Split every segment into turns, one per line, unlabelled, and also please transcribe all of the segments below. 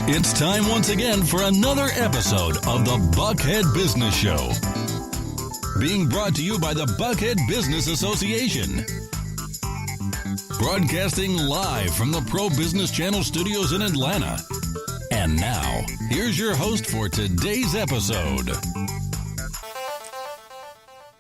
It's time once again for another episode of the Buckhead Business Show. Being brought to you by the Buckhead Business Association. Broadcasting live from the Pro Business Channel studios in Atlanta. And now, here's your host for today's episode.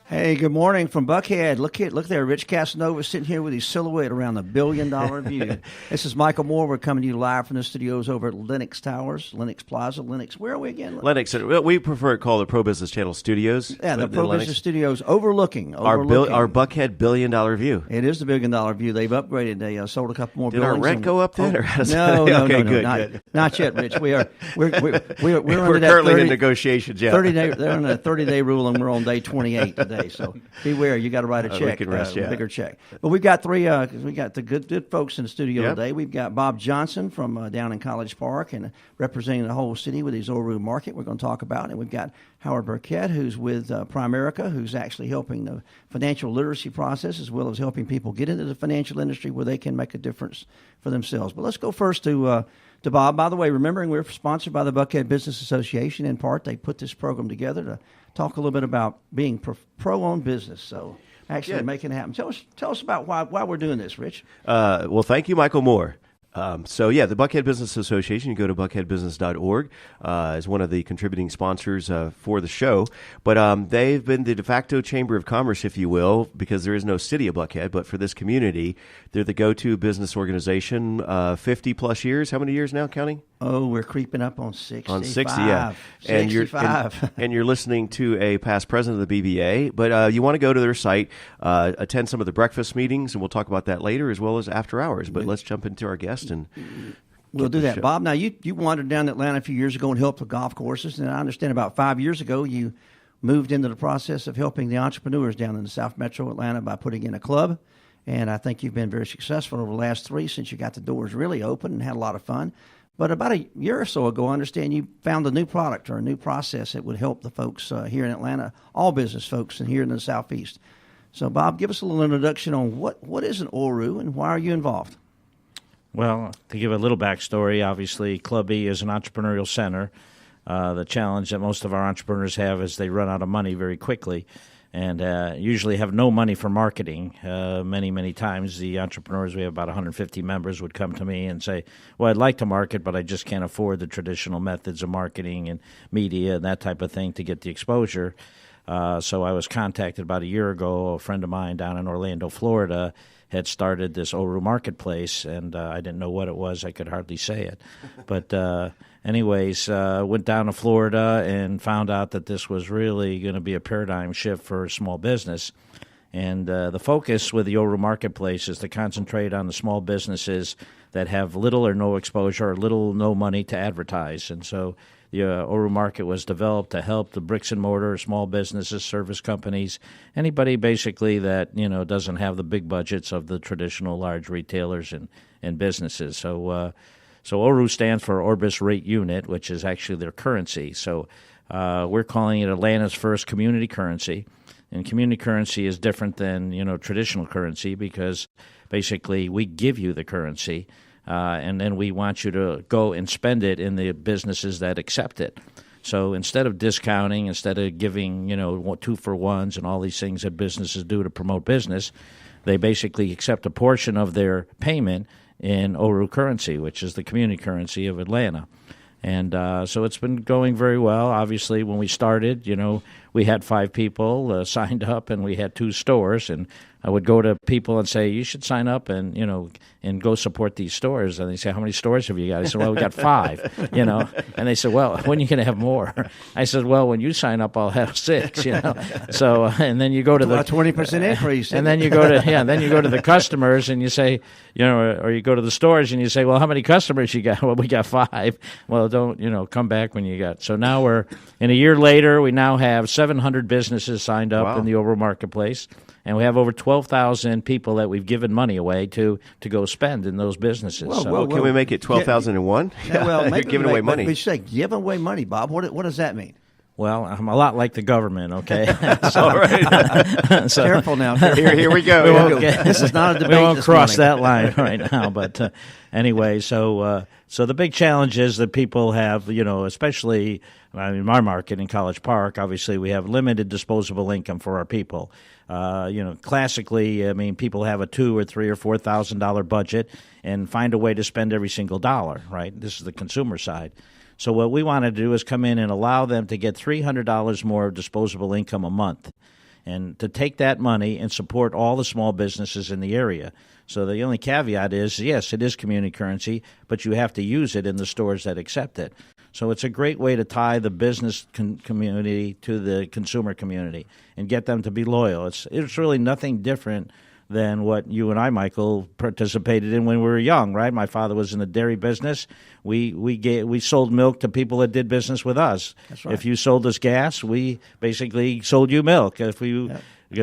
Hey, good morning from Buckhead. Look there, Rich Casanova sitting here with his silhouette around the $1 billion view. This is Michael Moore. We're coming to you live from the studios over at Lenox Towers, Lenox Plaza. Lenox, where are we again?
Lenox. We prefer it called the Pro Business Channel Studios.
Yeah, the Pro Business Studios overlooking
our Buckhead $1 billion view.
It is the $1 billion view. They've upgraded. They sold a couple more
Did
buildings.
Did our rent go up then?
No,
good.
Not yet, Rich. We're
currently in negotiations. Yeah,
they're on a 30-day rule, and we're on day 28 today. So beware, you got to write a check, bigger check. But we've got three. We got the good folks in the studio today. We've got Bob Johnson from down in College Park and representing the whole city with his Oru Market. We're going to talk about, and we've got Howard Burkat, who's with Primerica, who's actually helping the financial literacy process as well as helping people get into the financial industry where they can make a difference for themselves. But let's go first to Bob. By the way, remembering we're sponsored by the Buckhead Business Association. In part, they put this program together to talk a little bit about being pro-owned business. So actually making it happen. Tell us about why we're doing this, Rich.
Well, thank you, Michael Moore. The Buckhead Business Association, you go to buckheadbusiness.org, is one of the contributing sponsors for the show. But they've been the de facto chamber of commerce, if you will, because there is no city of Buckhead. But for this community, they're the go-to business organization, 50-plus years. How many years now, counting?
Oh, we're creeping up on 60.
On 60, yeah.
65.
And you're listening to a past president of the BBA. But you want to go to their site, attend some of the breakfast meetings, and we'll talk about that later, as well as after hours. But let's jump into our guest. And
we'll do that. Show. Bob, now you wandered down to Atlanta a few years ago and helped with golf courses, and I understand about 5 years ago you moved into the process of helping the entrepreneurs down in the South Metro Atlanta by putting in a club, and I think you've been very successful over the last 3 since you got the doors really open and had a lot of fun. But about a year or so ago, I understand you found a new product or a new process that would help the folks here in Atlanta, all business folks and here in the Southeast. So, Bob, give us a little introduction on what is an Oru and why are you involved?
Well, to give a little backstory, obviously, Club E is an entrepreneurial center. The challenge that most of our entrepreneurs have is they run out of money very quickly and usually have no money for marketing. Many times the entrepreneurs, we have about 150 members, would come to me and say, well, I'd like to market, but I just can't afford the traditional methods of marketing and media and that type of thing to get the exposure. So I was contacted about a year ago. A friend of mine down in Orlando, Florida, had started this Oru Marketplace, and I didn't know what it was. I could hardly say it. But went down to Florida and found out that this was really going to be a paradigm shift for small business. And the focus with the Oru Marketplace is to concentrate on the small businesses that have little or no exposure or little or no money to advertise. And so the Oru Market was developed to help the bricks and mortar, small businesses, service companies, anybody basically that doesn't have the big budgets of the traditional large retailers and businesses. So Oru stands for Orbis Rate Unit, which is actually their currency. So we're calling it Atlanta's first community currency. And community currency is different than traditional currency because basically we give you the currency. And then we want you to go and spend it in the businesses that accept it. So instead of discounting, instead of giving, 2-for-1s and all these things that businesses do to promote business, they basically accept a portion of their payment in Oru currency, which is the community currency of Atlanta. And so it's been going very well. Obviously, when we started, we had 5 people signed up, and we had 2 stores. And I would go to people and say, you should sign up and go support these stores. And they say, how many stores have you got? I said, well, we got 5, And they said, well, when are you going to have more? I said, well, when you sign up, I'll have 6, So, and then you go to the
20% increase.
And then you go to the customers and you say, or you go to the stores and you say, well, how many customers you got? Well, we got 5. Well, don't, come back when you got. So now in a year later, we now have 700 businesses signed up in the Oru Marketplace. And we have over 12,000 people that we've given money away to go spend in those businesses.
Whoa. Can we make it 12,001?
Well,
you're giving away money.
We say giving away money, Bob. What does that mean?
Well, I'm a lot like the government, okay?
All right.
So, careful now.
Here we go.
This is not a debate.
We won't cross that line right now. But anyway, so the big challenge is that people have, especially in my market in College Park, obviously we have limited disposable income for our people. Classically, people have a $2,000 or $3,000 or $4,000 budget and find a way to spend every single dollar, right? This is the consumer side. So what we want to do is come in and allow them to get $300 more of disposable income a month, and to take that money and support all the small businesses in the area. So the only caveat is, yes, it is community currency, but you have to use it in the stores that accept it. So it's a great way to tie the business community to the consumer community and get them to be loyal. It's really nothing different than what you and I, Michael, participated in when we were young, right? My father was in the dairy business. We sold milk to people that did business with us.
That's right.
If you sold us gas, we basically sold you milk. If we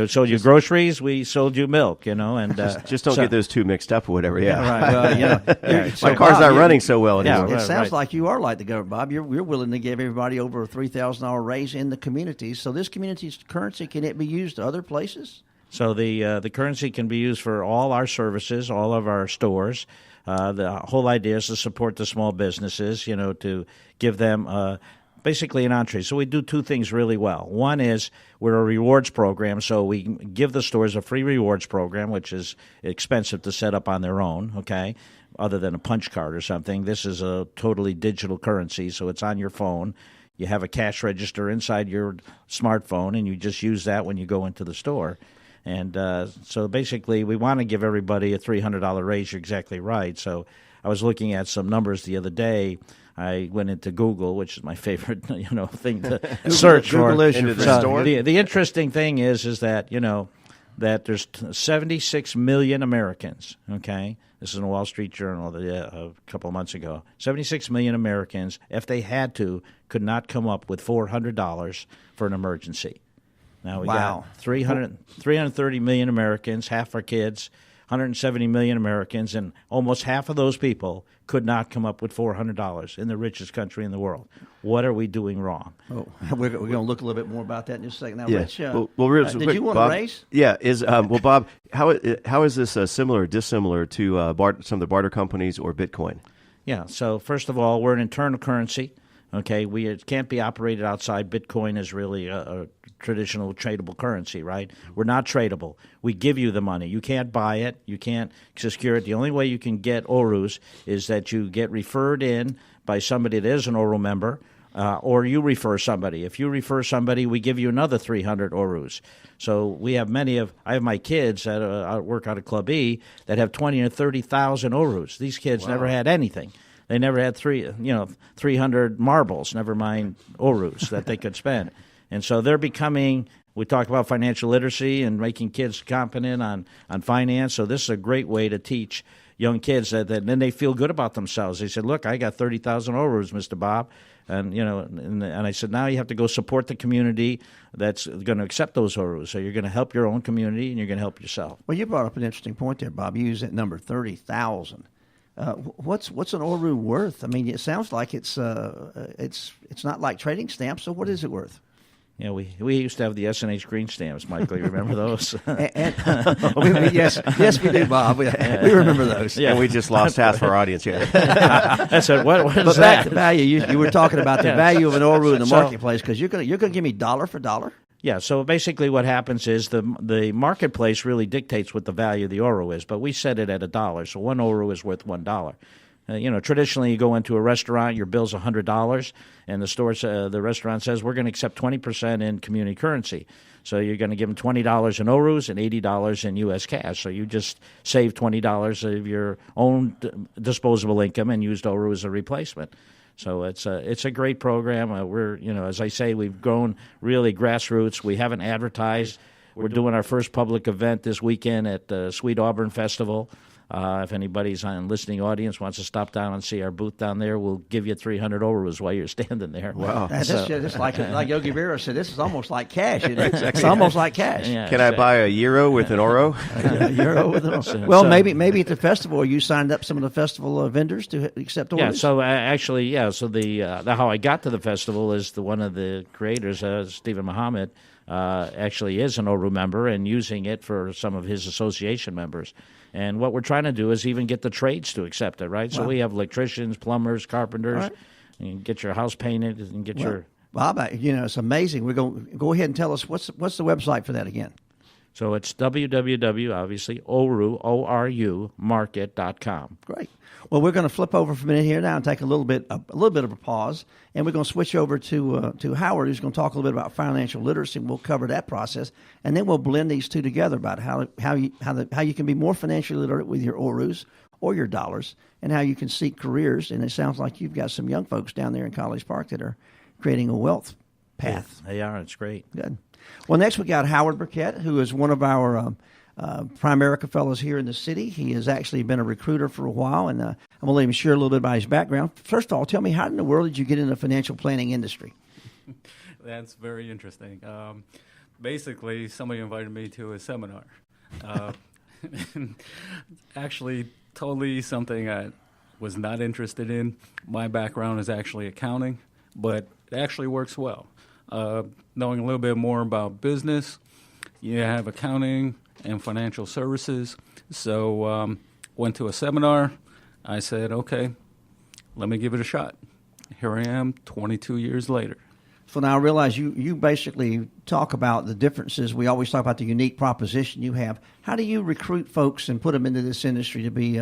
sold you groceries, we sold you milk, and
just don't get those two mixed up or whatever. Yeah,
right.
My car's not running so well anymore.
It sounds like you are like the government, Bob. You're willing to give everybody over a $3,000 raise in the community. So this community's currency, can it be used other places?
So the currency can be used for all our services, all of our stores. The whole idea is to support the small businesses, to give them basically an entree. So we do two things really well. One is we're a rewards program, so we give the stores a free rewards program, which is expensive to set up on their own, okay, other than a punch card or something. This is a totally digital currency, so it's on your phone. You have a cash register inside your smartphone, and you just use that when you go into the store. And so basically we want to give everybody a $300 raise. You're exactly right. So I was looking at some numbers the other day. I went into Google, which is my favorite thing to search
Google
for.
Is your friend.
So the interesting thing is that, that there's 76 million Americans, okay? This is in the Wall Street Journal a couple of months ago. 76 million Americans, if they had to, could not come up with $400 for an emergency. Now we got 330 million Americans, half our kids, 170 million Americans, and almost half of those people could not come up with $400 in the richest country in the world. What are we doing wrong?
Oh, we're going to look a little bit more about that in just a second. Now,
yeah.
Rich,
real
did
quick,
you want
Bob,
to raise?
Yeah. Bob, how is this similar or dissimilar to some of the barter companies or Bitcoin?
Yeah. So first of all, we're an internal currency. Okay, it can't be operated outside. Bitcoin is really a traditional tradable currency, right? We're not tradable. We give you the money. You can't buy it. You can't secure it. The only way you can get Orus is that you get referred in by somebody that is an Oru member, or you refer somebody. If you refer somebody, we give you another 300 Orus. So we have I have my kids that work out of Club E that have 20 or 30,000 Orus. These kids never had anything. They never had 300 marbles, never mind Orus that they could spend. And so they're becoming, we talk about financial literacy and making kids competent on finance. So this is a great way to teach young kids that then they feel good about themselves. They said, look, I got 30,000 Orus, Mr. Bob. And, and I said, now you have to go support the community that's going to accept those Orus. So you're going to help your own community and you're going to help yourself.
Well, you brought up an interesting point there, Bob. You used that number, 30,000. What's an Oru worth? I mean, it sounds like it's not like trading stamps. So what is it worth?
Yeah, we used to have the S&H green stamps, Michael. You remember those?
Yes, we do, Bob. We remember those.
Yeah, and we just lost half our audience here.
I said, what is
but
that?
Back to value. You were talking about the value of an Oru in the marketplace because you're gonna give me dollar for dollar.
Yeah, so basically what happens is the marketplace really dictates what the value of the Oru is, but we set it at $1. So one Oru is worth $1. Traditionally you go into a restaurant, your bill's $100, and the restaurant says we're going to accept 20% in community currency. So you're going to give them $20 in Orus and $80 in U.S. cash. So you just save $20 of your own disposable income and used Oru as a replacement. So it's a great program. We're as I say, we've grown really grassroots. We haven't advertised. We're doing our first public event this weekend at the Sweet Auburn Festival. If anybody's on listening audience wants to stop down and see our booth down there, we'll give you 300 Orus while you're standing there.
Wow.
That's like Yogi Berra said, this is almost like cash. Exactly. It's almost like cash.
Yeah,
Can I buy a euro with an Oro?
A euro with an Oro. Well, maybe at the festival, you signed up some of the festival vendors to accept Orus?
Yeah, so actually, so the how I got to the festival is one of the creators, Stephen Muhammad, actually is an Oru member and using it for some of his association members. And what we're trying to do is even get the trades to accept it, right? Wow. So we have electricians, plumbers, carpenters. Right. You can get your house painted and get your...
Bob, it's amazing. We're going to go ahead and tell us what's the website for that again.
So it's www, obviously, Oru, O-R-U, market.com.
Great. Well, we're going to flip over for a minute here now and take a little bit of a pause, and we're going to switch over to Howard, who's going to talk a little bit about financial literacy, and we'll cover that process, and then we'll blend these two together about how you can be more financially literate with your Orus or your dollars, and how you can seek careers. And it sounds like you've got some young folks down there in College Park that are creating a wealth path.
Yeah, they are. It's great.
Good. Well, next we got Howard Burkat, who is one of our Primerica fellows here in the city. He has actually been a recruiter for a while, and I'm going to let him share a little bit about his background. First of all, tell me, how in the world did you get in the financial planning industry?
That's very interesting. Basically, somebody invited me to a seminar. Actually, totally something I was not interested in. My background is actually accounting, but it actually works well. Knowing a little bit more about business, you have accounting and financial services. So went to a seminar. I said, okay, let me give it a shot. Here I am 22 years later.
So now I realize you basically talk about the differences. We always talk about the unique proposition you have. How do you recruit folks and put them into this industry to be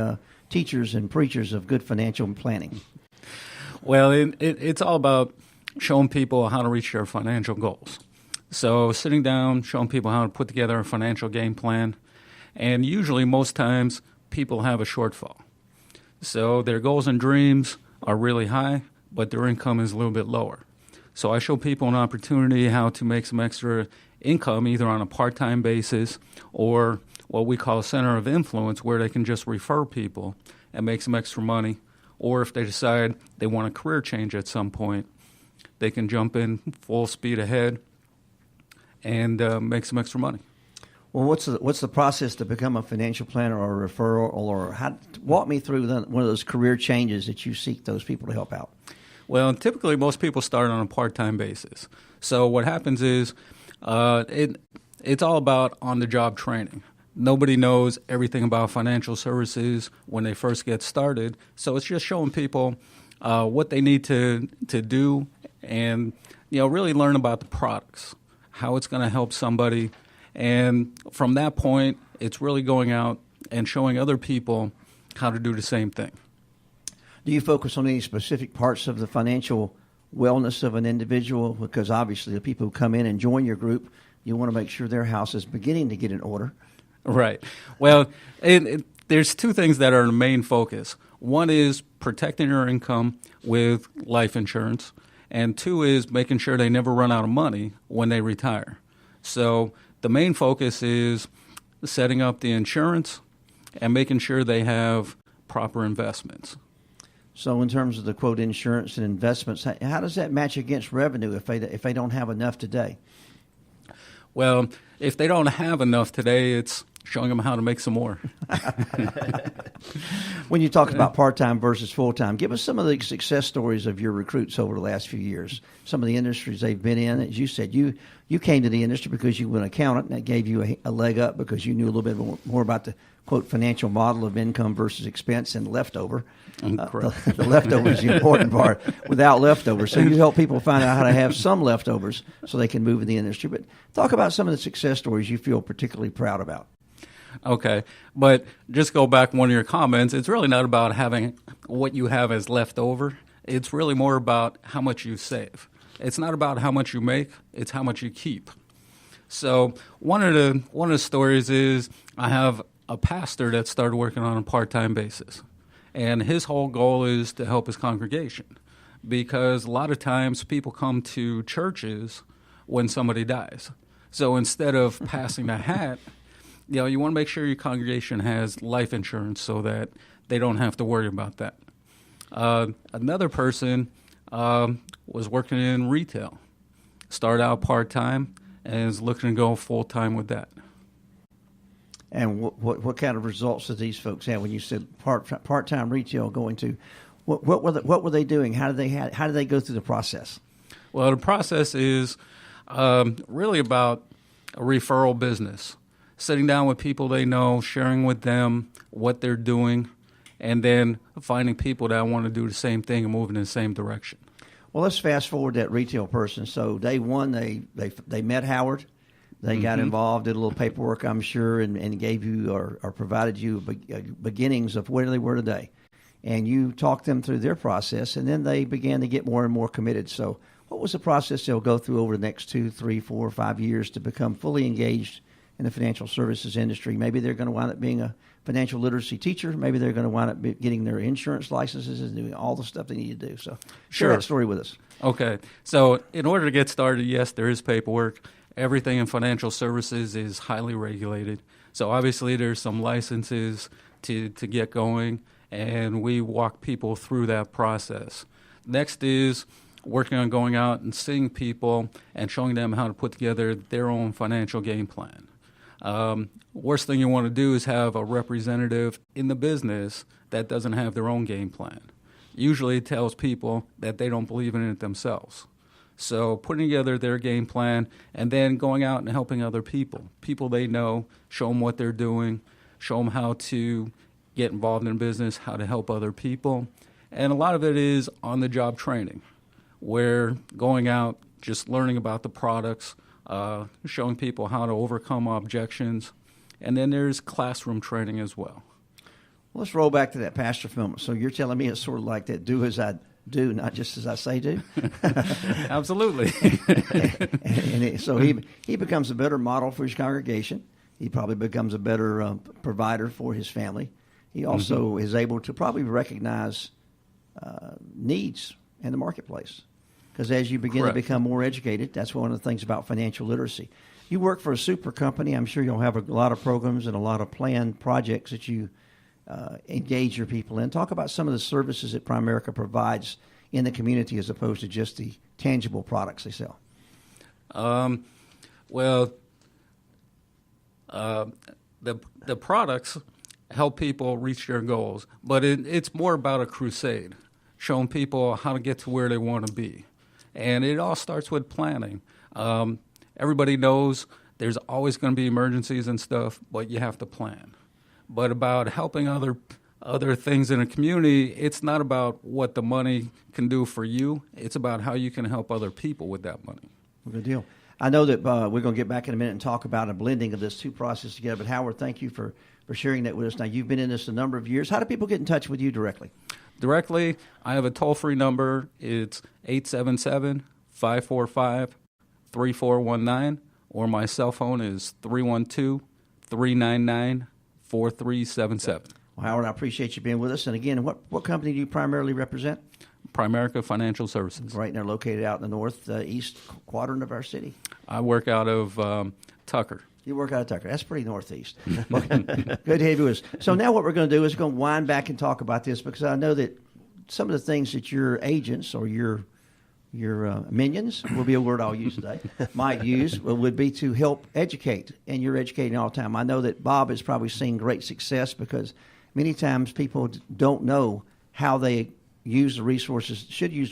teachers and preachers of good financial planning?
Well, it's all about showing people how to reach their financial goals. So sitting down, showing people how to put together a financial game plan. And usually, most times, people have a shortfall. So their goals and dreams are really high, but their income is a little bit lower. So I show people an opportunity how to make some extra income, either on a part-time basis or what we call a center of influence, where they can just refer people and make some extra money. Or if they decide they want a career change at some point, they can jump in full speed ahead and make some extra money.
Well, what's the process to become a financial planner or a referral, or walk me through one of those career changes that you seek those people to help out?
Well, typically most people start on a part-time basis. So what happens is it's all about on-the-job training. Nobody knows everything about financial services when they first get started, so it's just showing people what they need to do and really learn about the products, how it's going to help somebody. And from that point, it's really going out and showing other people how to do the same thing.
Do you focus on any specific parts of the financial wellness of an individual? Because obviously the people who come in and join your group, you want to make sure their house is beginning to get in order.
Right. Well, there's two things that are the main focus. One is protecting your income with life insurance, and two is making sure they never run out of money when they retire. So the main focus is setting up the insurance and making sure they have proper investments.
So in terms of the, quote, insurance and investments, how does that match against revenue if they don't have enough today?
Well, if they don't have enough today, it's showing them how to make some more.
When you talk about part-time versus full-time, give us some of the success stories of your recruits over the last few years, some of the industries they've been in. As you said, you came to the industry because you were an accountant, and that gave you a leg up because you knew a little bit more about the, quote, financial model of income versus expense and leftover. The leftover is the important part. Without leftovers, so you help people find out how to have some leftovers so they can move in the industry. But talk about some of the success stories you feel particularly proud about.
Okay, but just go back one of your comments. It's really not about having what you have as leftover. It's really more about how much you save. It's not about how much you make. It's how much you keep. So one of the stories is I have a pastor that started working on a part-time basis. And his whole goal is to help his congregation, because a lot of times people come to churches when somebody dies. So instead of passing a hat, you want to make sure your congregation has life insurance so that they don't have to worry about that. Another person was working in retail, started out part-time, and is looking to go full-time with that.
And what kind of results did these folks have when you said part-time retail going to? What were they doing? How did they go through the process?
Well, the process is really about a referral business, sitting down with people they know, sharing with them what they're doing, and then finding people that want to do the same thing and move in the same direction.
Well, let's fast forward that retail person. So day one, they met Howard. They got involved, did a little paperwork, I'm sure, and gave you or provided you beginnings of where they were today. And you talked them through their process, and then they began to get more and more committed. So what was the process they'll go through over the next 2, 3, 4, 5 years to become fully engaged in the financial services industry? Maybe they're going to wind up being a financial literacy teacher. Maybe they're going to wind up getting their insurance licenses and doing all the stuff they need to do. So share that story with us.
Okay. So in order to get started, yes, there is paperwork. Everything in financial services is highly regulated. So obviously there's some licenses to get going, and we walk people through that process. Next is working on going out and seeing people and showing them how to put together their own financial game plan. Worst thing you want to do is have a representative in the business that doesn't have their own game plan. Usually it tells people that they don't believe in it themselves. So putting together their game plan and then going out and helping other people they know, show them what they're doing, show them how to get involved in business, how to help other people. And a lot of it is on-the-job training, where going out, just learning about the products, showing people how to overcome objections. And then there's classroom training as well.
Let's roll back to that pastor film. So you're telling me it's sort of like that, do as I do, not just as I say do?
Absolutely.
So he becomes a better model for his congregation. He probably becomes a better provider for his family. He also is able to probably recognize needs in the marketplace. Because as you begin to become more educated, that's one of the things about financial literacy. You work for a super company. I'm sure you'll have a lot of programs and a lot of planned projects that you engage your people in. Talk about some of the services that Primerica provides in the community as opposed to just the tangible products they sell.
The products help people reach their goals, but it's more about a crusade, showing people how to get to where they want to be. And it all starts with planning. Everybody knows there's always going to be emergencies and stuff, but you have to plan. But about helping other things in a community, it's not about what the money can do for you. It's about how you can help other people with that money.
Good deal. I know that we're going to get back in a minute and talk about a blending of this two processes together. But Howard, thank you for sharing that with us. Now, you've been in this a number of years. How do people get in touch with you directly?
Directly, I have a toll-free number. It's 877-545-3419, or my cell phone is 312-399-4377.
Well, Howard, I appreciate you being with us. And again, what company do you primarily represent?
Primerica Financial Services.
Right, and they're located out in the northeast quadrant of our city.
I work out of Tucker.
You work out of Tucker. That's pretty northeast. Good to have you with us. So now what we're going to do is going to wind back and talk about this, because I know that some of the things that your agents or your minions, will be a word I'll use today, might use would be to help educate, and you're educating all the time. I know that Bob has probably seen great success because many times people don't know how they should use the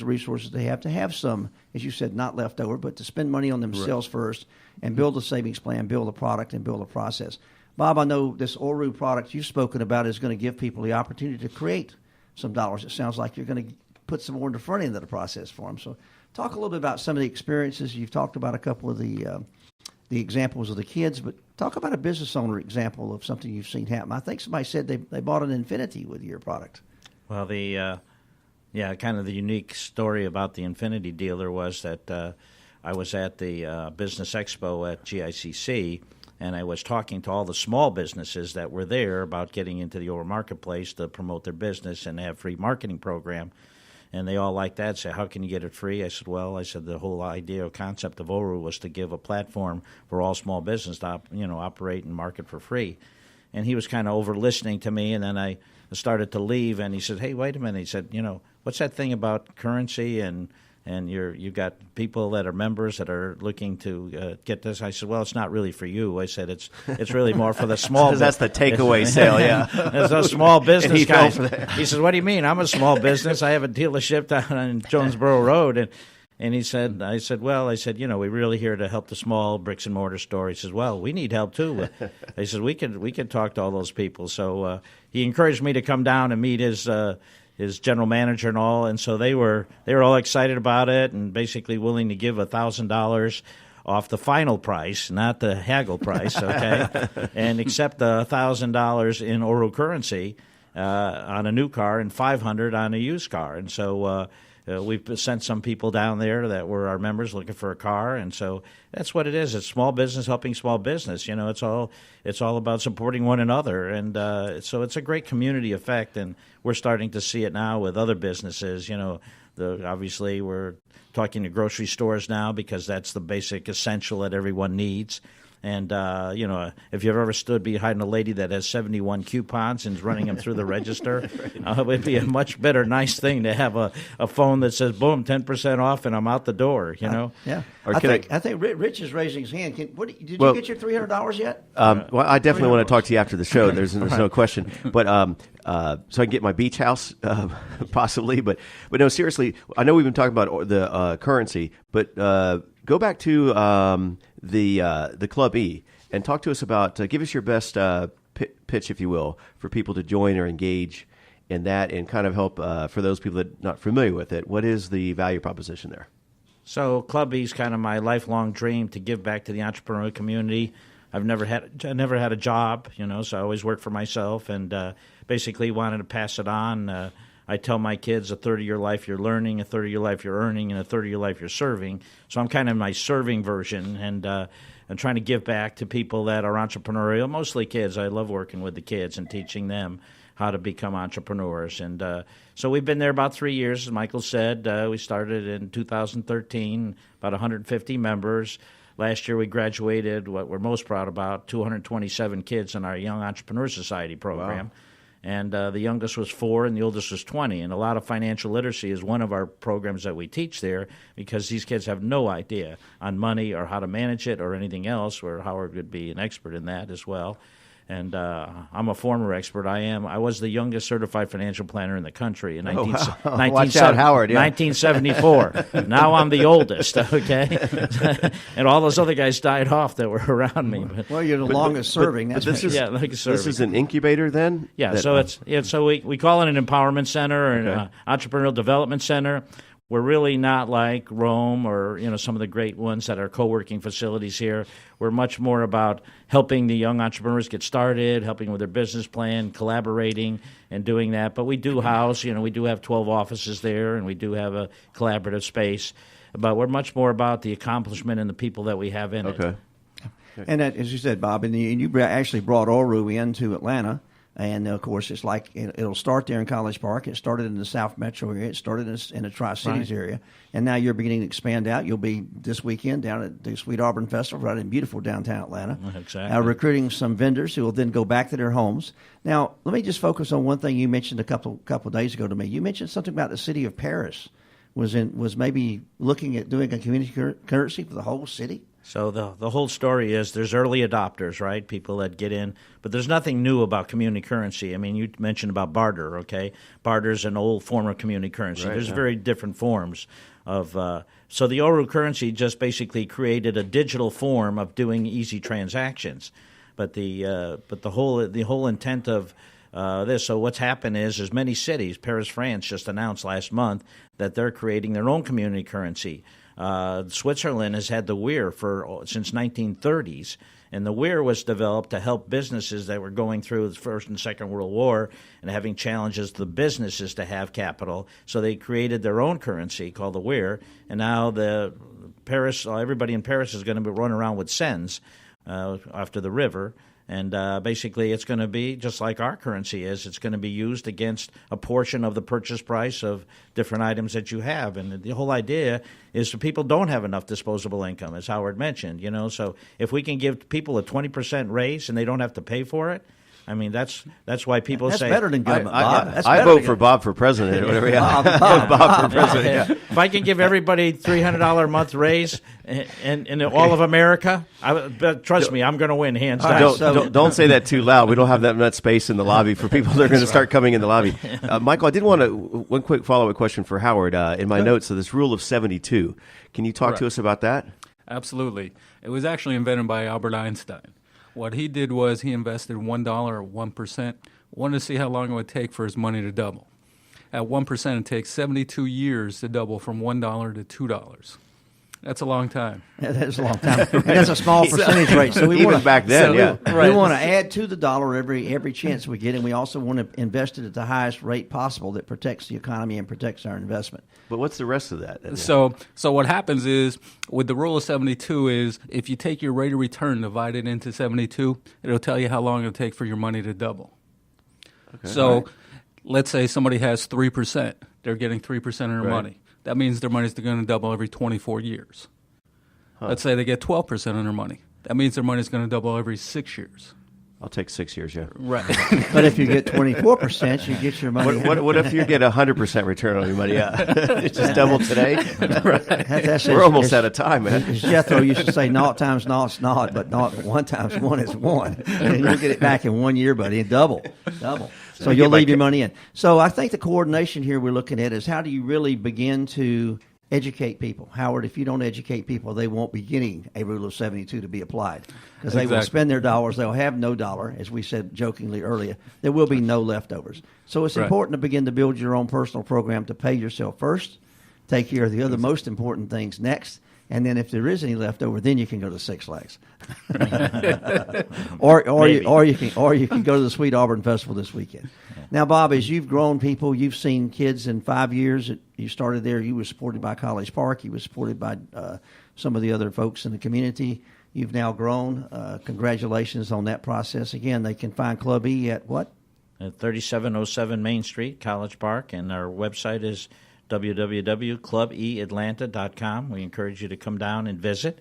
resources they have to have some, as you said, not left over, but to spend money on themselves first and build a savings plan, build a product, and build a process. Bob, I know this Oru product you've spoken about is going to give people the opportunity to create some dollars. It sounds like you're going to put some more in the front end of the process for them. So talk a little bit about some of the experiences. You've talked about a couple of the examples of the kids, but talk about a business owner example of something you've seen happen. I think somebody said they bought an Infinity with your product.
Well, kind of the unique story about the Infinity dealer was that I was at the Business Expo at GICC, and I was talking to all the small businesses that were there about getting into the Oru Marketplace to promote their business and have free marketing program. And they all liked that. Say, how can you get it free? I said, the whole idea or concept of Oru was to give a platform for all small business to operate and market for free. And he was kind of over listening to me, and then I started to leave, and he said, hey, wait a minute. He said, what's that thing about currency and you've got people that are members that are looking to get this. I said, well, it's not really for you. I said, it's really more for the small.
That's the takeaway sale, yeah.
It's a small business guy. He says, what do you mean? I'm a small business. I have a dealership down on Jonesboro Road. And he said, we're really here to help the small bricks and mortar store. He says, well, we need help too. He says, we could talk to all those people. So he encouraged me to come down and meet his general manager and all, and so they were all excited about it and basically willing to give $1,000 off the final price, not the haggle price, okay, and accept $1,000 in Oru currency on a new car and $500 on a used car. And so we've sent some people down there that were our members looking for a car, and so that's what it is. It's small business helping small business. It's all about supporting one another, and so it's a great community effect, and we're starting to see it now with other businesses. Obviously we're talking to grocery stores now because that's the basic essential that everyone needs. And, if you've ever stood behind a lady that has 71 coupons and is running them through the register, it would be a much better, nice thing to have a phone that says, boom, 10% off, and I'm out the door,
Yeah. I think Rich is raising his hand. Did you get your $300 yet?
Well, I definitely want to talk to you after the show. There's no question. But so I can get my beach house, possibly. But no, seriously, I know we've been talking about the currency, but go back to the Club E and talk to us about, give us your best pitch, if you will, for people to join or engage in that and kind of help for those people that are not familiar with it. What is the value proposition there?
So Club E is kind of my lifelong dream to give back to the entrepreneurial community. I've never had a job, so I always worked for myself and basically wanted to pass it on. I tell my kids a third of your life you're learning, a third of your life you're earning, and a third of your life you're serving. So I'm kind of my serving version, and I'm trying to give back to people that are entrepreneurial, mostly kids. I love working with the kids and teaching them how to become entrepreneurs. And so we've been there about 3 years, as Michael said. We started in 2013, about 150 members. Last year we graduated, what we're most proud about, 227 kids in our Young Entrepreneur Society program. Wow. And the youngest was 4 and the oldest was 20. And a lot of financial literacy is one of our programs that we teach there because these kids have no idea on money or how to manage it or anything else, where Howard would be an expert in that as well. And I'm a former expert. I was the youngest certified financial planner in the country in 1974. Now I'm the oldest, okay? And all those other guys died off that were around me.
Well, you're the longest serving.
But this is an incubator then?
Yeah, so we call it an empowerment center and an entrepreneurial development center. We're really not like Rome or some of the great ones that are co-working facilities here. We're much more about helping the young entrepreneurs get started, helping with their business plan, collaborating and doing that. But we do house, we do have 12 offices there, and we do have a collaborative space. But we're much more about the accomplishment and the people that we have in it.
Okay. And as you said, Bob, and you actually brought Oru into Atlanta. And, of course, it's like it'll start there in College Park. It started in the South Metro area. It started in the Tri-Cities area. And now you're beginning to expand out. You'll be this weekend down at the Sweet Auburn Festival right in beautiful downtown Atlanta.
Exactly.
Recruiting some vendors who will then go back to their homes. Now, let me just focus on one thing you mentioned a couple of days ago to me. You mentioned something about the city of Paris was maybe looking at doing a community currency for the whole city.
So the whole story is there's early adopters, right, people that get in, but there's nothing new about community currency. I mean, you mentioned about barter, okay? Barter is an old form of community currency. Right, there's very different forms of so the Oru currency just basically created a digital form of doing easy transactions. But the whole intent of this. So what's happened is there's many cities. Paris, France just announced last month that they're creating their own community currency. Switzerland has had the weir since 1930s, and the weir was developed to help businesses that were going through the First and Second World War and having challenges to the businesses to have capital. So they created their own currency called the weir, and now everybody in Paris is going to be running around with cents, after the river. And basically, it's going to be just like our currency is. It's going to be used against a portion of the purchase price of different items that you have. And the whole idea is that people don't have enough disposable income, as Howard mentioned. So if we can give people a 20% raise and they don't have to pay for it, I mean, that's why people
that's
say...
That's better than government, Bob.
I vote for Bob for president. Whatever. Bob for president. Yeah.
If I can give everybody $300 a month raise in all of America, trust me, I'm going to win hands down.
Don't say that too loud. We don't have that much space in the lobby for people that are going to start coming in the lobby. Michael, I did want one quick follow-up question for Howard. In my notes, so this rule of 72, can you talk to us about that?
Absolutely. It was actually invented by Albert Einstein. What he did was he invested $1 or 1%, wanted to see how long it would take for his money to double. At 1%, it takes 72 years to double from $1 to $2. That's a long time.
Yeah, that is a long time. And that's a small percentage rate. So we
want back then,
we want to add to the dollar every chance we get, and we also want to invest it at the highest rate possible that protects the economy and protects our investment.
But what's the rest of that?
So what happens is, with the rule of 72 is, if you take your rate of return, divide it into 72, it'll tell you how long it'll take for your money to double. Okay. So let's say somebody has 3%. They're getting 3% of their money. That means their money's going to double every 24 years. Let's say they get 12% of their money. That means their money's going to double every 6 years.
I'll take 6 years, yeah.
Right.
But if you get 24%, you get your money.
What if you get 100% return on your money? It's just double today?
Right.
We're almost out of time, man.
As Jethro used to say, naught times naught's naught, but naught 1 times 1 is 1. And you'll get it back in 1 year, buddy, double. So you'll leave your money in. So I think the coordination here we're looking at is how do you really begin to educate people? Howard, if you don't educate people, they won't be getting a rule of 72 to be applied because they will spend their dollars. They'll have no dollar, as we said jokingly earlier. There will be no leftovers. So it's important to begin to build your own personal program to pay yourself first, take care of the other most important things next, and then if there is any left over, then you can go to Six Flags, or you can go to the Sweet Auburn Festival this weekend. Now, Bob, as you've grown people, you've seen kids in 5 years. You started there. You were supported by College Park. You were supported by some of the other folks in the community. You've now grown. Congratulations on that process. Again, they can find Club E at what?
At 3707 Main Street, College Park, and our website is www.clubeatlanta.com. We encourage you to come down and visit.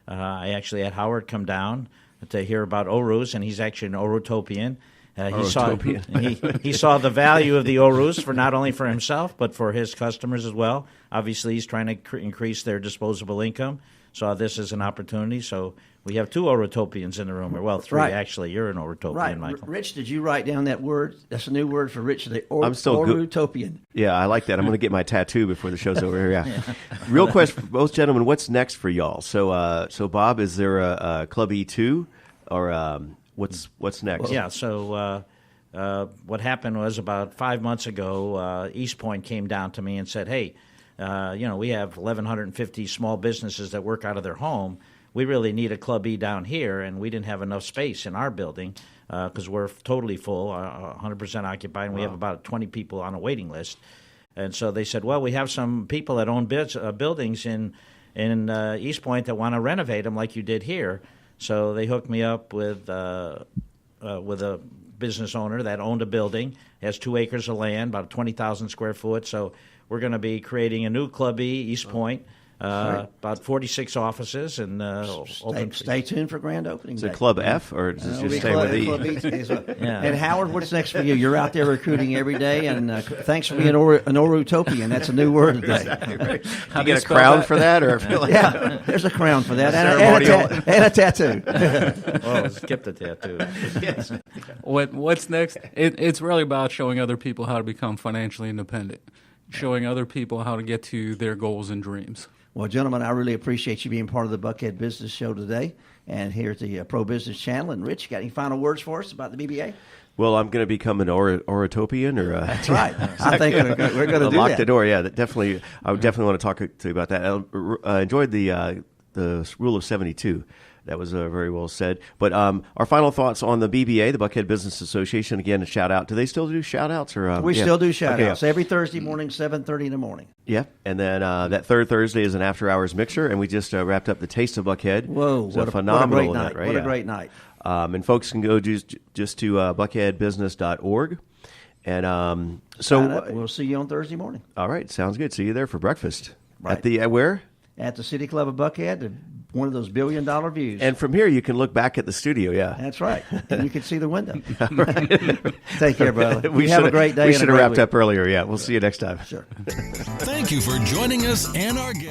I actually had Howard come down to hear about Oru's, and he's actually an Orutopian. He saw the value of the Orus for not only for himself but for his customers as well. Obviously, he's trying to increase their disposable income. Saw this as an opportunity. So we have 2 Orutopians in the room, or well, 3 actually. You're an Orutopian, Michael.
Rich, did you write down that word? That's a new word for Rich.
I'm still
Orutopian.
Yeah, I like that. I'm going to get my tattoo before the show's over here. Yeah. Real question, both gentlemen. What's next for y'all? So Bob, is there a Club E2 or what's next?
Yeah. So what happened was about 5 months ago, East Point came down to me and said, "Hey, we have 1,150 small businesses that work out of their home. We really need a Club E down here, and we didn't have enough space in our building because we're totally full, 100% occupied, and we have about 20 people on a waiting list." And so they said, "Well, we have some people that own buildings in East Point that want to renovate them like you did here." So they hooked me up with a business owner that owned a building, has 2 acres of land, about 20,000 square foot. So we're going to be creating a new Club E, East Point, about 46 offices. And
stay tuned for grand opening.
Is it Club F, or does it just stay with E?
And Howard, what's next for you? You're out there recruiting every day, and thanks for being an Orutopian. That's a new word today.
Exactly right. Do you get a crown for that? Or
yeah, there's a crown for that, and a tattoo.
Oh, skip the tattoo.
Yes. What's next? It's really about showing other people how to become financially independent, showing other people how to get to their goals and dreams.
Well, gentlemen, I really appreciate you being part of the Buckhead Business Show today and here at the Pro Business Channel. And, Rich, got any final words for us about the BBA?
Well, I'm going to become an Orutopian.
That's right. I think we're going to do that.
Lock the door, yeah. Definitely, I would definitely want to talk to you about that. I enjoyed the Rule of 72. That was very well said. But our final thoughts on the BBA, the Buckhead Business Association. Again, a shout out. Do they still do shout outs?
We still do shout outs every Thursday morning, 7:30 in the morning.
Yeah. Yeah, and then that third Thursday is an after-hours mixer, and we just wrapped up the Taste of Buckhead.
Whoa,
what a phenomenal
great
event,
night.
right?
What a great night.
And folks can go just to buckheadbusiness.org. And
we'll see you on Thursday morning.
All right, sounds good. See you there for breakfast.
Right.
At the where?
At the City Club of Buckhead, one of those billion-dollar views.
And from here, you can look back at the studio, yeah.
That's right. And you can see the window. Take care, brother.
We
have a great day.
We should have wrapped up earlier, yeah. We'll see you next time.
Sure.
Thank you for joining us and our guests.